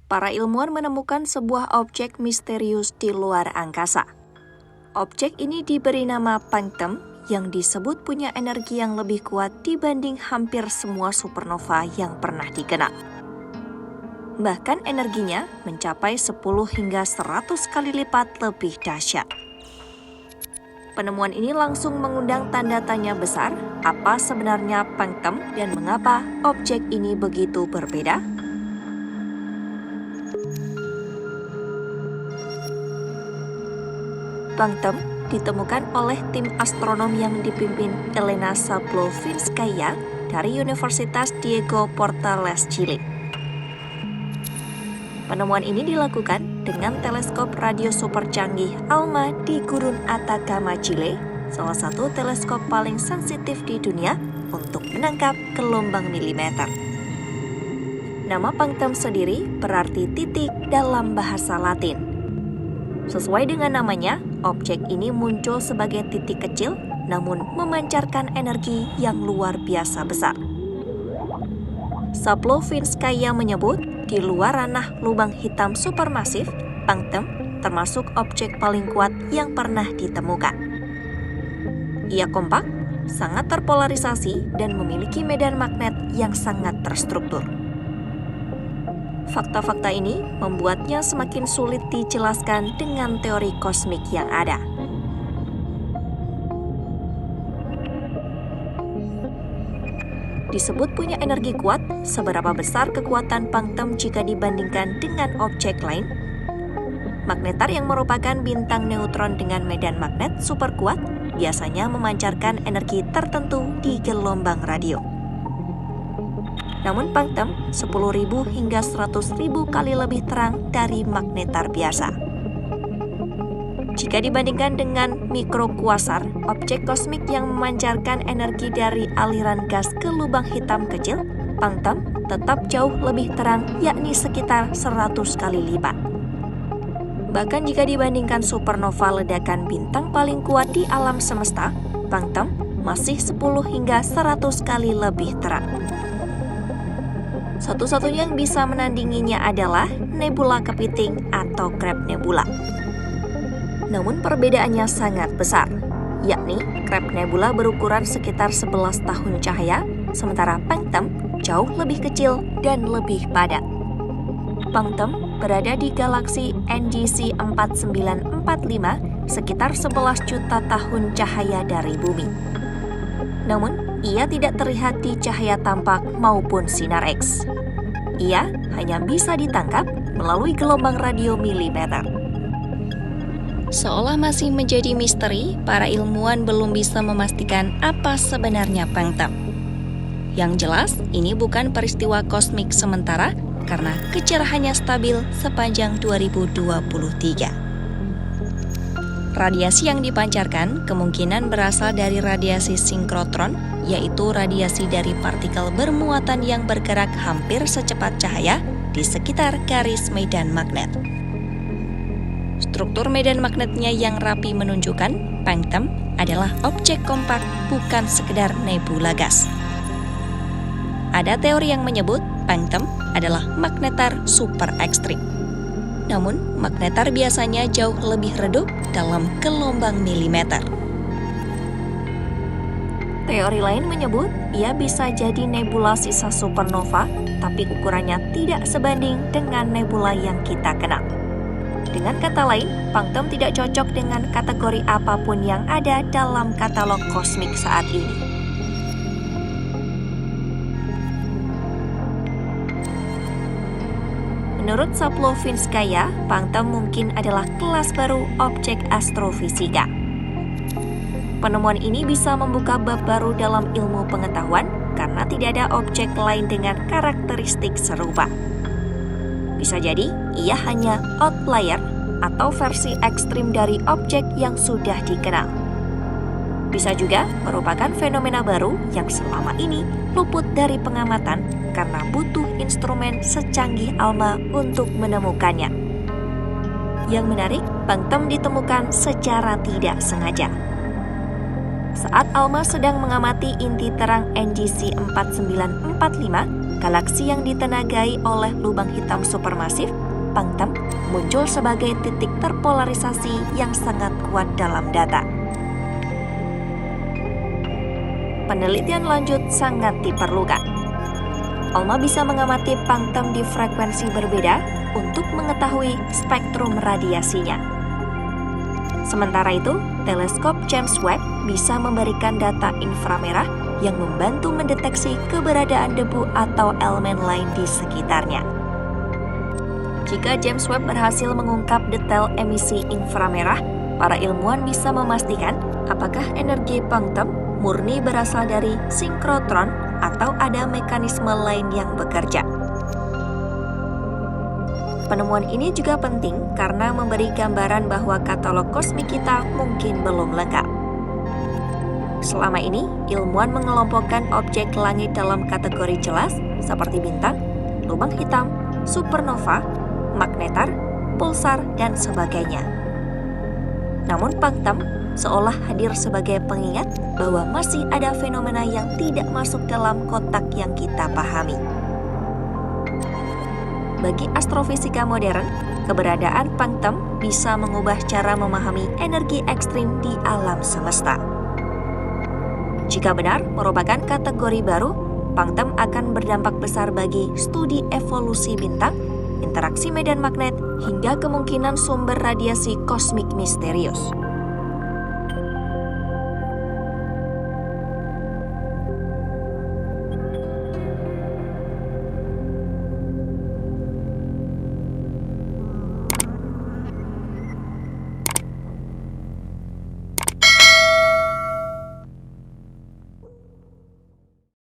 para ilmuwan menemukan sebuah objek misterius di luar angkasa. Objek ini diberi nama Punctum yang disebut punya energi yang lebih kuat dibanding hampir semua supernova yang pernah dikenal. Bahkan energinya mencapai 10 hingga 100 kali lipat lebih dahsyat. Penemuan ini langsung mengundang tanda tanya besar, apa sebenarnya Punctum dan mengapa objek ini begitu berbeda? Punctum ditemukan oleh tim astronom yang dipimpin Elena Sablovinskaya dari Universitas Diego Portales, Chile. Penemuan ini dilakukan dengan teleskop radio super canggih ALMA di Gurun Atacama, Chile, salah satu teleskop paling sensitif di dunia untuk menangkap gelombang milimeter. Nama Punctum sendiri berarti titik dalam bahasa Latin. Sesuai dengan namanya, objek ini muncul sebagai titik kecil namun memancarkan energi yang luar biasa besar. Sablovinskaya menyebut, di luar ranah lubang hitam supermasif, Punctum termasuk objek paling kuat yang pernah ditemukan. Ia kompak, sangat terpolarisasi, dan memiliki medan magnet yang sangat terstruktur. Fakta-fakta ini membuatnya semakin sulit dijelaskan dengan teori kosmik yang ada. Disebut punya energi kuat, seberapa besar kekuatan Punctum jika dibandingkan dengan objek lain? Magnetar yang merupakan bintang neutron dengan medan magnet super kuat biasanya memancarkan energi tertentu di gelombang radio. Namun Punctum 10.000 hingga 100.000 kali lebih terang dari magnetar biasa. Jika dibandingkan dengan mikrokuasar, objek kosmik yang memancarkan energi dari aliran gas ke lubang hitam kecil, Punctum tetap jauh lebih terang, yakni sekitar 100 kali lipat. Bahkan jika dibandingkan supernova ledakan bintang paling kuat di alam semesta, Punctum masih 10 hingga 100 kali lebih terang. Satu-satunya yang bisa menandinginya adalah nebula kepiting atau Crab Nebula. Namun perbedaannya sangat besar, yakni Crab Nebula berukuran sekitar 11 tahun cahaya, sementara Punctum jauh lebih kecil dan lebih padat. Punctum berada di galaksi NGC 4945 sekitar 11 juta tahun cahaya dari bumi. Namun, ia tidak terlihat di cahaya tampak maupun sinar X. Ia hanya bisa ditangkap melalui gelombang radio milimeter. Seolah masih menjadi misteri, para ilmuwan belum bisa memastikan apa sebenarnya Punctum. Yang jelas, ini bukan peristiwa kosmik sementara karena kecerahannya stabil sepanjang 2023. Radiasi yang dipancarkan kemungkinan berasal dari radiasi sinkrotron, yaitu radiasi dari partikel bermuatan yang bergerak hampir secepat cahaya di sekitar garis medan magnet. Struktur medan magnetnya yang rapi menunjukkan Punctum adalah objek kompak, bukan sekedar nebula gas. Ada teori yang menyebut Punctum adalah magnetar super ekstrim. Namun, magnetar biasanya jauh lebih redup dalam gelombang milimeter. Teori lain menyebut ia bisa jadi nebula sisa supernova, tapi ukurannya tidak sebanding dengan nebula yang kita kenal. Dengan kata lain, Punctum tidak cocok dengan kategori apapun yang ada dalam katalog kosmik saat ini. Menurut Sablovinskaya, Punctum mungkin adalah kelas baru objek astrofisika. Penemuan ini bisa membuka bab baru dalam ilmu pengetahuan karena tidak ada objek lain dengan karakteristik serupa. Bisa jadi, ia hanya outlier atau versi ekstrim dari objek yang sudah dikenal. Bisa juga merupakan fenomena baru yang selama ini luput dari pengamatan karena butuh instrumen secanggih ALMA untuk menemukannya. Yang menarik, Punctum ditemukan secara tidak sengaja. Saat ALMA sedang mengamati inti terang NGC 4945, galaksi yang ditenagai oleh lubang hitam supermasif, Punctum muncul sebagai titik terpolarisasi yang sangat kuat dalam data. Penelitian lanjut sangat diperlukan. ALMA bisa mengamati Punctum di frekuensi berbeda untuk mengetahui spektrum radiasinya. Sementara itu, teleskop James Webb bisa memberikan data inframerah yang membantu mendeteksi keberadaan debu atau elemen lain di sekitarnya. Jika James Webb berhasil mengungkap detail emisi inframerah, para ilmuwan bisa memastikan apakah energi Punctum murni berasal dari sinkrotron atau ada mekanisme lain yang bekerja. Penemuan ini juga penting karena memberi gambaran bahwa katalog kosmik kita mungkin belum lengkap. Selama ini, ilmuwan mengelompokkan objek langit dalam kategori jelas seperti bintang, lubang hitam, supernova, magnetar, pulsar, dan sebagainya. Namun Punctum seolah hadir sebagai pengingat bahwa masih ada fenomena yang tidak masuk dalam kotak yang kita pahami. Bagi astrofisika modern, keberadaan Punctum bisa mengubah cara memahami energi ekstrim di alam semesta. Jika benar merupakan kategori baru, Punctum akan berdampak besar bagi studi evolusi bintang, interaksi medan magnet, hingga kemungkinan sumber radiasi kosmik misterius.